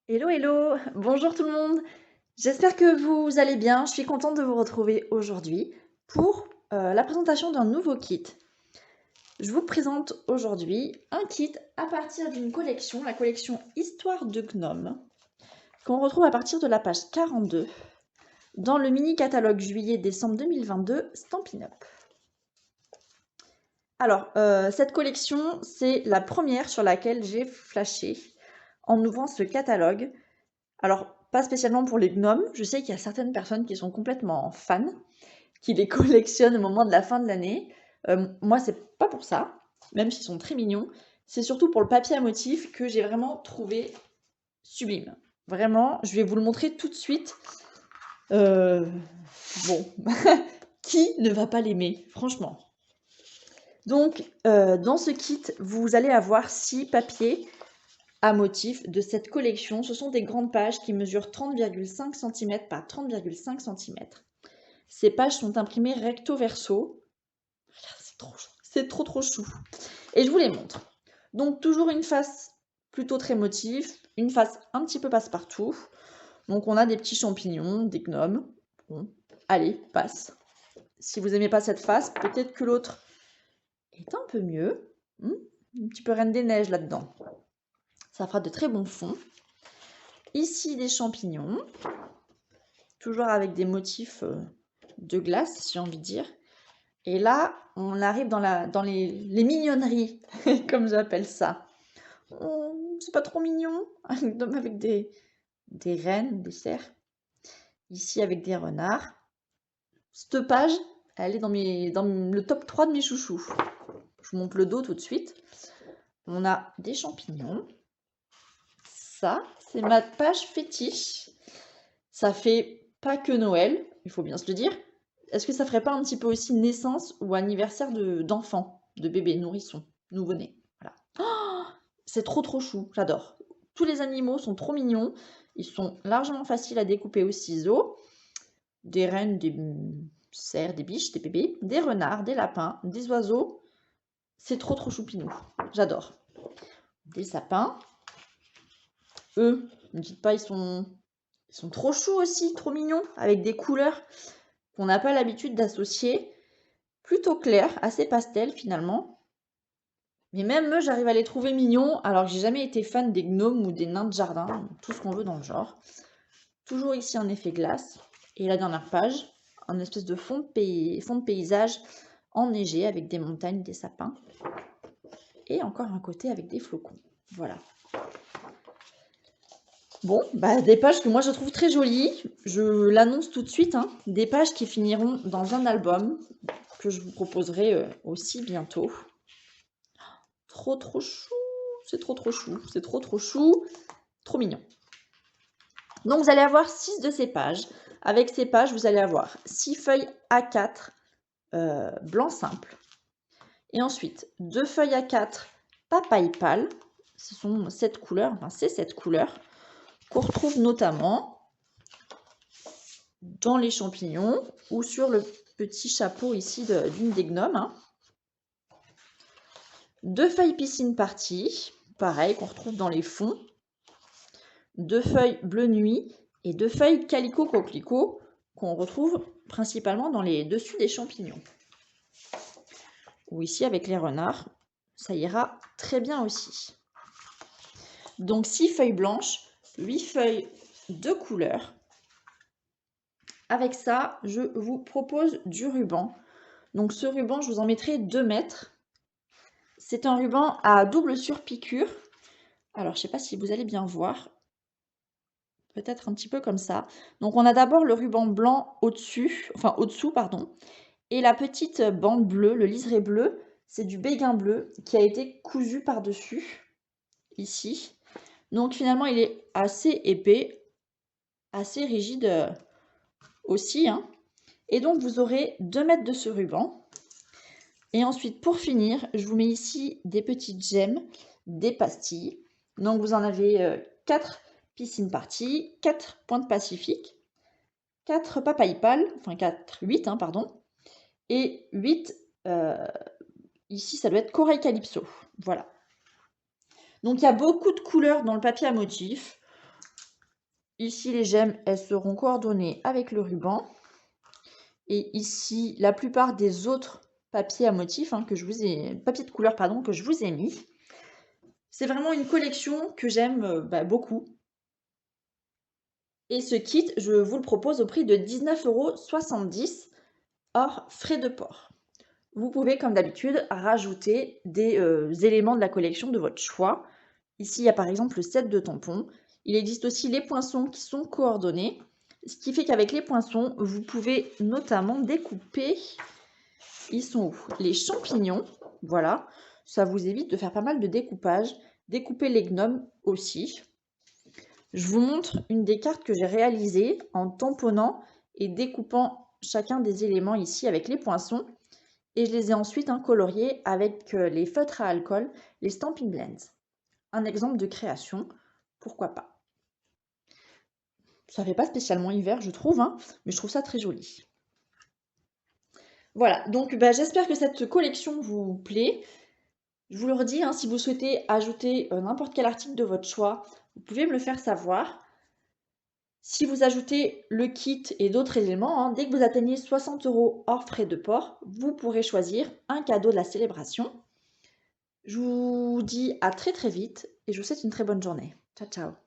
Hello, hello! Bonjour tout le monde! J'espère que vous allez bien. Je suis contente de vous retrouver aujourd'hui pour la présentation d'un nouveau kit. Je vous présente aujourd'hui un kit à partir d'une collection, la collection Histoire de Gnome, qu'on retrouve à partir de la page 42 dans le mini catalogue juillet-décembre 2022 Stampin' Up. Alors, cette collection, c'est la première sur laquelle j'ai flashé en ouvrant ce catalogue. Alors, pas spécialement pour les gnomes, je sais qu'il y a certaines personnes qui sont complètement fans, qui les collectionnent au moment de la fin de l'année. Moi, c'est pas pour ça, même s'ils sont très mignons. C'est surtout pour le papier à motif que j'ai vraiment trouvé sublime. Vraiment, je vais vous le montrer tout de suite. Bon, qui ne va pas l'aimer, franchement? Donc, dans ce kit, vous allez avoir 6 papiers à motif de cette collection. Ce sont des grandes pages qui mesurent 30,5 cm par 30,5 cm. Ces pages sont imprimées recto verso. Regarde, c'est trop chou. C'est trop chou. Et je vous les montre. Donc toujours une face plutôt très motif, une face un petit peu passe-partout. Donc on a des petits champignons, des gnomes. Bon, allez, passe. Si vous n'aimez pas cette face, peut-être que l'autre est un peu mieux. Un petit peu Reine des Neiges là-dedans. Ça fera de très bons fonds. Ici, des champignons, toujours avec des motifs de glace, si j'ai envie de dire. Et là, on arrive dans les mignonneries, comme j'appelle ça. C'est pas trop mignon, avec des rennes, des cerfs. Ici, avec des renards. Cette page, elle est dans le top 3 de mes chouchous. Je vous montre le dos tout de suite. On a des champignons. Ça, c'est ma page fétiche. Ça fait pas que Noël, il faut bien se le dire. Est-ce que ça ferait pas un petit peu aussi naissance ou anniversaire d'enfants, de bébés, nourrissons, nouveau-nés? Voilà. Oh, c'est trop chou, j'adore. Tous les animaux sont trop mignons. Ils sont largement faciles à découper au ciseau. Des rennes, des cerfs, des biches, des bébés, des renards, des lapins, des oiseaux. C'est trop choupinou. J'adore. Des sapins. Eux, ne me dites pas, ils sont trop choux aussi, trop mignons, avec des couleurs qu'on n'a pas l'habitude d'associer. Plutôt claires, assez pastel finalement. Mais même eux, j'arrive à les trouver mignons, alors que j'ai jamais été fan des gnomes ou des nains de jardin, tout ce qu'on veut dans le genre. Toujours ici un effet glace. Et la dernière page, un espèce de fond de paysage enneigé avec des montagnes, des sapins. Et encore un côté avec des flocons. Voilà. Bon, bah, des pages que moi je trouve très jolies. Je l'annonce tout de suite. Hein. Des pages qui finiront dans un album que je vous proposerai aussi bientôt. Trop chou. C'est trop chou. C'est trop chou. Trop mignon. Donc vous allez avoir 6 de ces pages. Avec ces pages, vous allez avoir 6 feuilles A4 blanc simple. Et ensuite, 2 feuilles A4 papaye pâle. Ce sont 7 couleurs, enfin c'est 7 couleurs qu'on retrouve notamment dans les champignons ou sur le petit chapeau ici d'une des gnomes. Hein. 2 feuilles piscine partie, pareil, qu'on retrouve dans les fonds. 2 feuilles bleu nuit et 2 feuilles calicot coquelicot qu'on retrouve principalement dans les dessus des champignons. Ou ici avec les renards, ça ira très bien aussi. Donc 6 feuilles blanches, 8 feuilles de couleur. Avec ça, je vous propose du ruban. Donc ce ruban, je vous en mettrai 2 mètres. C'est un ruban à double surpiqûre. Alors, je ne sais pas si vous allez bien voir. Peut-être un petit peu comme ça. Donc on a d'abord le ruban blanc au-dessus, enfin au-dessous, pardon. Et la petite bande bleue, le liseré bleu, c'est du béguin bleu qui a été cousu par-dessus, ici. Donc finalement, il est assez épais, assez rigide aussi. Hein. Et donc vous aurez 2 mètres de ce ruban. Et ensuite, pour finir, je vous mets ici des petites gemmes, des pastilles. Donc vous en avez 4 piscines parties, 4 pointes pacifiques, 4 papayes pâles, enfin 8, hein, pardon, et 8, ici ça doit être corail calypso, voilà. Donc il y a beaucoup de couleurs dans le papier à motif, Ici, les gemmes, elles seront coordonnées avec le ruban. Et ici, la plupart des autres papiers à motifs papiers de couleur, pardon, que je vous ai mis. C'est vraiment une collection que j'aime beaucoup. Et ce kit, je vous le propose au prix de 19,70 € hors frais de port. Vous pouvez, comme d'habitude, rajouter des éléments de la collection de votre choix. Ici, il y a par exemple le set de tampons. Il existe aussi les poinçons qui sont coordonnés, ce qui fait qu'avec les poinçons, vous pouvez notamment découper, ils sont où? Les champignons, voilà, ça vous évite de faire pas mal de découpage. Découper les gnomes aussi. Je vous montre une des cartes que j'ai réalisées en tamponnant et découpant chacun des éléments ici avec les poinçons. Et je les ai ensuite coloriés avec les feutres à alcool, les Stampin' Blends. Un exemple de création, pourquoi pas. Ça fait pas spécialement hiver, je trouve, mais je trouve ça très joli. Voilà, donc j'espère que cette collection vous plaît. Je vous le redis, si vous souhaitez ajouter n'importe quel article de votre choix, vous pouvez me le faire savoir. Si vous ajoutez le kit et d'autres éléments, dès que vous atteignez 60 € hors frais de port, vous pourrez choisir un cadeau de la célébration. Je vous dis à très très vite et je vous souhaite une très bonne journée. Ciao ciao.